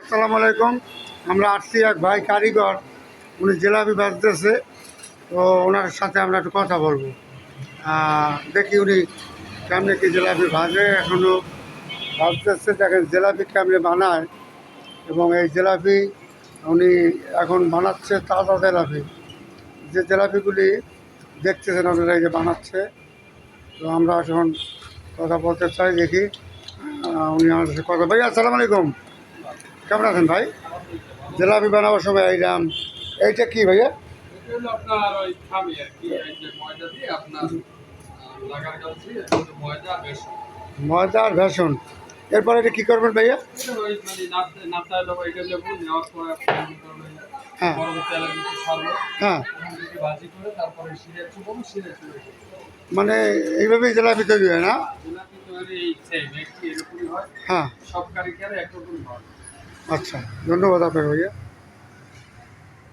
আসসালামু আলাইকুম। আমরা আসছি এক ভাই কারিগর, উনি জিলাপি ভাজতেছে। তো ওনার সাথে আমরা একটু কথা বলবো। দেখি উনি কেমনে কি জিলাপি ভাজে, এখনও ভাজতেছে। দেখেন জিলাপি কেমনে বানায়, এবং এই জিলাপি উনি এখন বানাচ্ছে তাজা জিলাপি। যে জিলাপিগুলি দেখতেছেন আপনারা, এই যে বানাচ্ছে। তো আমরা এখন কথা বলতে চাই, দেখি উনি আমাদের সাথে কথা। ভাই আসসালামু আলাইকুম, কেমন আছেন ভাই? জিলাপি বানাবার সময় এইটা কি ভাইয়া? আপনার ওই খামি আর কি, এই যে ময়দা দিয়ে আপনার লাগার কাছে ময়দা বেসন। ময়দা আর বেসন। এরপরে এটা কী করবেন ভাইয়া? এটা ওই মানে নাপতে হলো এটা লেবু নেওয়ার পরে হ্যাঁ গরম তেলের মধ্যে ছাড়বো, হ্যাঁ, ভাজি করে তারপরে শিরে চুবো, শিরে চুবে মানে এইভাবেই জিলাপি তৈরি হয় না? জিলাপি তৈরি এই সেম একটু এরকমই হয়। হ্যাঁ, সব কারিগরে একরকম হয়। আচ্ছা, ধন্যবাদ আপনাকে ভাইয়া।